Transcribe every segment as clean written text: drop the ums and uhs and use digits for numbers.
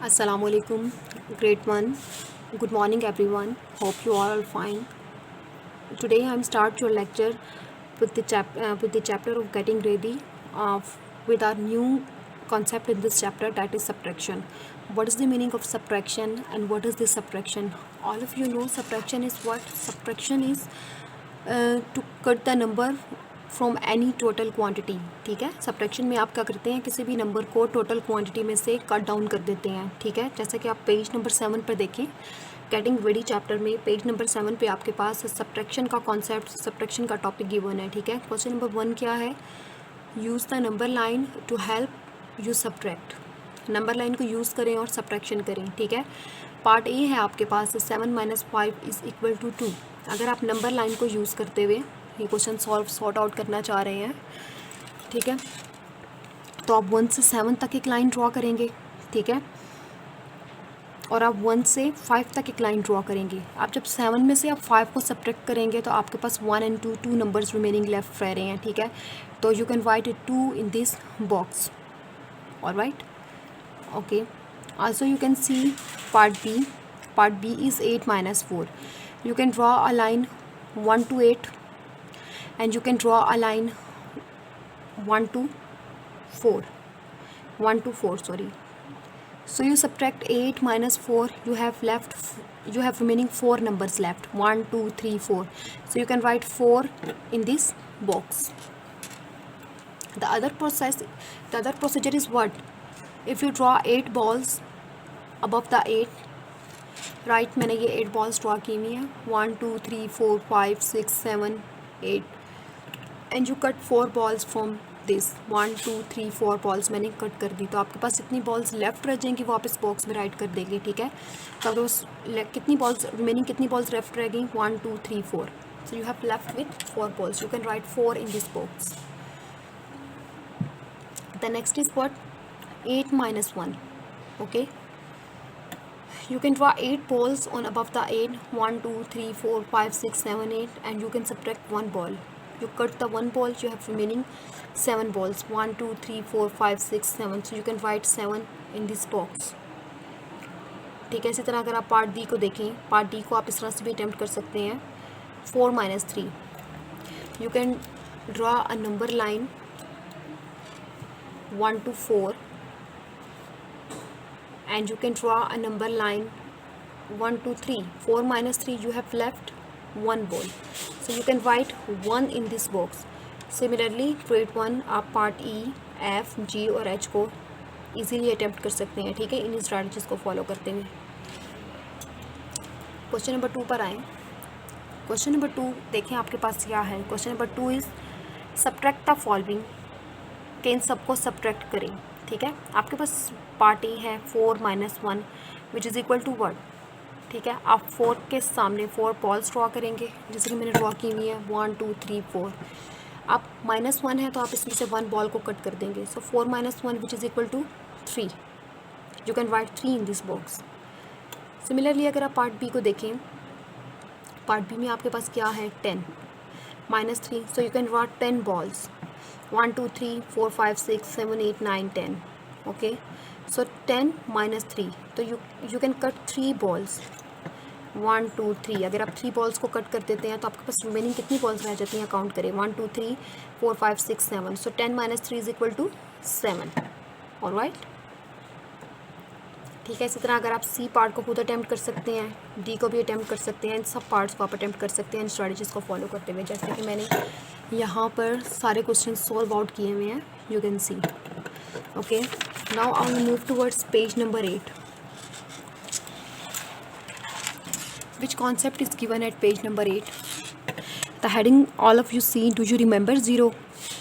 Assalamualaikum, grade 1. Good morning, everyone. Hope you are all fine. Today I'm start your lecture with the chapter of getting ready with our new concept in this chapter, that is subtraction. What is the meaning of subtraction and what is this subtraction? All of you know subtraction is what? Subtraction is to cut the number from any total quantity. ठीक है, subtraction में आप क्या करते हैं, किसी भी number को टोटल क्वांटिटी में से कट डाउन कर देते हैं. ठीक है, जैसे कि आप पेज नंबर 7 पर देखें, गेटिंग रेडी चैप्टर में पेज नंबर 7 पे आपके पास सब्ट्रैक्शन का कॉन्सेप्ट, सब्ट्रैक्शन का टॉपिक गिवन है. ठीक है, क्वेश्चन नंबर 1 क्या है, use the number line to help you subtract. Number line को यूज़ करें और सब्ट्रैक्शन करें. ठीक है, पार्ट ए है आपके पास 7 - 5 इज़ इक्वल टू 2. अगर आप नंबर लाइन को यूज़ करते हुए ये क्वेश्चन सॉर्ट आउट करना चाह रहे हैं, ठीक है, तो आप 1 से 7 तक एक लाइन ड्रॉ करेंगे. ठीक है, और आप 1 से 5 तक एक लाइन ड्रॉ करेंगे. आप जब 7 में से आप 5 को सब्ट्रैक्ट करेंगे तो आपके पास 1 और 2 नंबर्स रिमेनिंग लेफ्ट रह रहे हैं. ठीक है, तो you can write 2 in this box. Alright, okay. Also you can see part B. Part B is 8 - 4. You can draw a line 1 to 8 and you can draw a line 1 to 4. 1 to 4, sorry. So you subtract 8 - 4, you have remaining 4 numbers left, 1 2 3 4. So you can write 4 in this box. The other procedure is what? If you draw 8 balls above the 8, right, मैंने ये 8 balls draw की हुई हैं, 1 2 3 4 5 6 7 8, and you cut 4 balls from this. 1 2 3 4 balls मैंने cut कर दी, तो आपके पास इतनी बॉल्स लेफ्ट रह जाएंगी, वो आप इस बॉक्स में राइट कर देंगे. ठीक है, तो कितनी बॉल्स रिमेनिंग, कितनी बॉल्स लेफ्ट रह गई, 1 2 3 4. So you have left with 4 balls. You can right 4 in this box. The next is what, 8 - 1. Okay, you can draw 8 balls on above the 8, 1 2 3 4 5 6 7 8, and you can subtract 1 ball. You cut the 1 ball, you have remaining 7 balls, 1 2 3 4 5 6 7. So you can write 7 in this box. ठीक है, इसी तरह अगर आप part D को देखें, part D को आप इस तरह से भी अटैम्प्ट कर सकते हैं. 4 - 3. You can draw a number line 1 to 4, and you can draw a number line 1 to 3. 4 - 3, you have left 1 ball, so you can write 1 in this box. Similarly, grade 1 आप पार्ट ई, एफ, जी और H को easily attempt कर सकते हैं. ठीक है, इन strategies को follow करते हुए. क्वेश्चन नंबर 2 पर आएँ. क्वेश्चन नंबर 2 देखें आपके पास क्या है. Question number 2 is subtract the following. के इन सबको सब्ट्रैक्ट करें. ठीक है, आपके पास पार्ट ए है 4 - 1 विच इज़ इक्वल टू 1. ठीक है, आप 4 के सामने 4 बॉल्स ड्रॉ करेंगे, जैसे कि मैंने ड्रॉ की हुई है, 1 2 3 4. आप -1 है तो आप इसमें से 1 बॉल को कट कर देंगे. So 4 - 1 which is equal to 3. You can write 3 in this box. Similarly अगर आप पार्ट बी को देखें, पार्ट बी में आपके पास क्या है, 10 - 3. So you can draw 10 balls, 1 2 3 4 5 6 7 8 9 10. Okay, सो 10 - 3, तो यू कैन कट 3 बॉल्स, 1 2 3. अगर आप 3 बॉल्स को कट कर देते हैं तो आपके पास रिमेनिंग कितनी बॉल्स रह जाती हैं, काउंट करें, 1 2 3 4 5 6 7. So 10 - 3 is equal to 7. Alright, ठीक है. इसी तरह अगर आप सी पार्ट को खुद अटैम्प्ट कर सकते हैं, डी को भी अटैम्प्ट कर सकते हैं, इन सब पार्ट्स को आप अटैम्प्ट कर सकते हैं इन स्ट्रैटेजीज़ को फॉलो करते हुए, जैसे कि मैंने यहाँ पर सारे क्वेश्चन सॉल्व आउट किए हुए हैं. You can see. Okay, now I will move towards page number 8. Which concept is given at page number 8? The heading all of you see. Do you remember zero?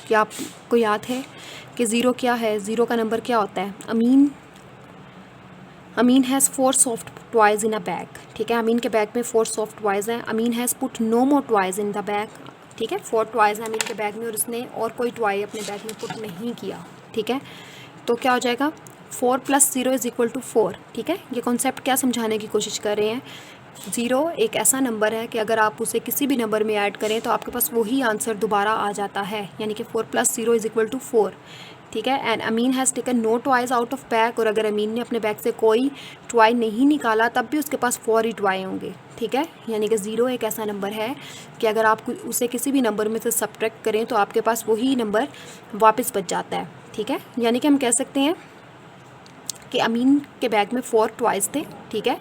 क्या आपको याद है कि zero क्या है, ज़ीरो का नंबर क्या होता है? Amin has 4 soft toys in a bag. ठीक है, अमीन के बैग में 4 सॉफ्ट टॉयज़ हैं. Amin has put no more toys in the bag. ठीक है, 4 टॉयज़ हैं अमीन के बैग में और उसने और कोई टॉय अपने बैग में पुट नहीं किया. ठीक है, तो क्या हो जाएगा, 4 + 0 इज़ इक्वल टू 4. ठीक है, ये कॉन्सेप्ट क्या समझाने की कोशिश कर रहे हैं ज़ीरो एक ऐसा नंबर है कि अगर आप उसे किसी भी नंबर में ऐड करें तो आपके पास वही आंसर दोबारा आ जाता है, यानी कि 4 + 0 = 4। ठीक है। And Amin has taken no toys out of bag, और अगर अमीन ने अपने बैग से कोई टॉय नहीं निकाला तब भी उसके पास 4 ही टॉय होंगे। ठीक है, यानी कि ज़ीरो एक ऐसा नंबर है कि अगर आप उसे किसी भी नंबर में से सब्ट्रैक्ट करें तो आपके पास वही नंबर वापस बच जाता है। ठीक है, यानी कि हम कह सकते हैं कि अमीन के बैग में 4 टॉयज़ थे। ठीक है,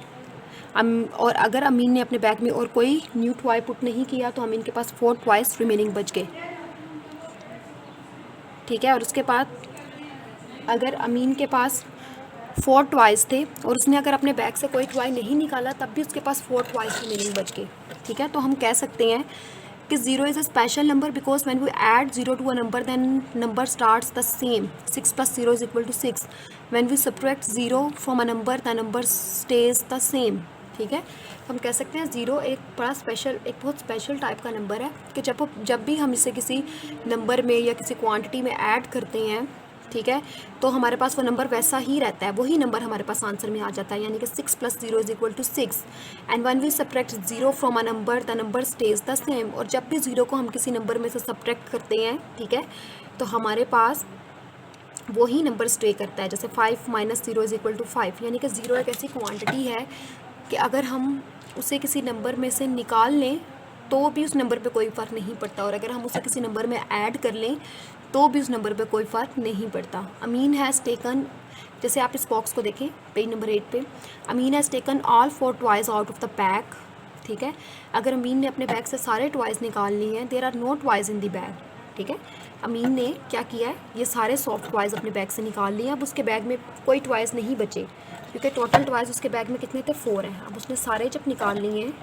और अगर अमीन ने अपने बैग में और कोई न्यू टॉय पुट नहीं किया तो अमीन के पास 4 टॉयज़ रिमेनिंग बच गए। ठीक है, और उसके बाद अगर अमीन के पास 4 टॉयज़ थे और उसने अगर अपने बैग से कोई टॉय नहीं निकाला तब भी उसके पास 4 टॉयज़ रिमेनिंग बच गए। ठीक है, तो हम कह सकते हैं कि 0 is a special number because when we add 0 to a number then number starts the same. 6 + 0 = 6। When we subtract 0 from a number the number stays the same. ठीक है, तो हम कह सकते हैं 0 एक बहुत स्पेशल टाइप का नंबर है कि जब भी हम इसे किसी नंबर में या किसी क्वांटिटी में ऐड करते हैं, ठीक है, तो हमारे पास वो नंबर वैसा ही रहता है, वही नंबर हमारे पास आंसर में आ जाता है, यानी कि 6 + 0 = 6। And when we subtract 0 from a number the number stays the same. और जब भी 0 को हम किसी नंबर में से सब्ट्रैक्ट करते हैं, ठीक है, तो हमारे पास वही नंबर स्टे करता है। जैसे 5 - 0 = 5, यानी कि 0 एक ऐसी क्वांटिटी है कि अगर हम उसे किसी नंबर में से निकाल लें तो भी उस नंबर पे कोई फ़र्क नहीं पड़ता, और अगर हम उसे किसी नंबर में ऐड कर लें तो भी उस नंबर पे कोई फ़र्क नहीं पड़ता। अमीन हैज़ टेकन, जैसे आप इस बॉक्स को देखें पेज नंबर 8 पे, Amin has taken all 4 toys out of the bag. ठीक है, अगर अमीन ने अपने बैग से सारे टॉयज़ निकाल लिए हैं, there are no toys in the bag. ठीक है, अमीन ने क्या किया है, ये सारे सॉफ्ट टॉयज़ अपने बैग से निकाल लिए। अब उसके बैग में कोई टॉयज़ नहीं बचे क्योंकि टोटल टॉयज़ उसके बैग में कितने थे, 4 हैं। अब उसने सारे जब निकाल लिए हैं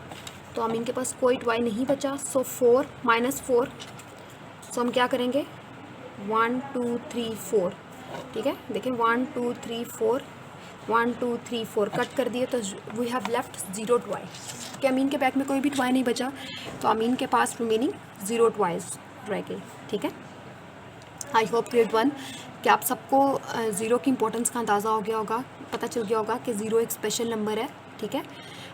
तो अमीन के पास कोई टॉय नहीं बचा। सो 4 - 4, सो हम क्या करेंगे, 1 2 3 4। ठीक है, देखें 1 2 3 4, 1 2 3 4 कट कर दिए तो वी हैव लेफ्ट 0 टॉय, कि अमीन के बैग में कोई भी टॉय नहीं बचा, तो अमीन के पास रिमेनिंग 0 टॉयज़ रह गए। ठीक है, आई होप ग्रेड 1 कि आप सबको ज़ीरो की इंपॉर्टेंस का अंदाज़ा हो गया होगा, पता चल गया होगा कि ज़ीरो एक स्पेशल नंबर है। ठीक है,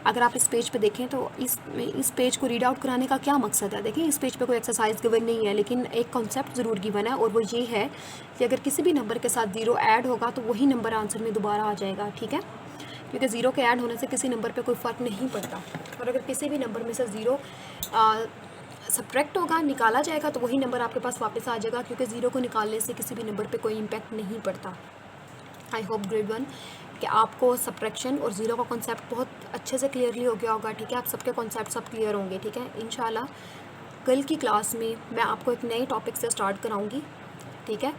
अगर आप इस पेज पे देखें तो इस पेज को रीड आउट कराने का क्या मकसद है, देखिए इस पेज पे कोई एक्सरसाइज गिवन नहीं है, लेकिन एक कॉन्सेप्ट ज़रूर गिवन है, और वो ये है कि अगर किसी भी नंबर के साथ 0 ऐड होगा तो वही नंबर आंसर में दोबारा आ जाएगा। ठीक है, क्योंकि 0 के ऐड होने से किसी नंबर पे कोई फ़र्क नहीं पड़ता, और अगर किसी भी नंबर में से 0 सब्ट्रैक्ट होगा, निकाला जाएगा, तो वही नंबर आपके पास वापस आ जाएगा, क्योंकि 0 को निकालने से किसी भी नंबर पे कोई इम्पैक्ट नहीं पड़ता। आई होप ग्रेड 1 कि आपको सब्ट्रैक्शन और 0 का कॉन्सेप्ट बहुत अच्छे से क्लियरली हो गया होगा। ठीक है, आप सबके कॉन्सेप्ट सब क्लियर होंगे। ठीक है, इंशाल्लाह कल की क्लास में मैं आपको एक नए टॉपिक से स्टार्ट कराऊंगी। ठीक है,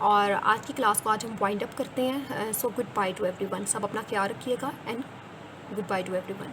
और आज की क्लास को आज हम वाइंड अप करते हैं। So good by two everyone, सब अपना ख्याल रखिएगा and good by two everyone.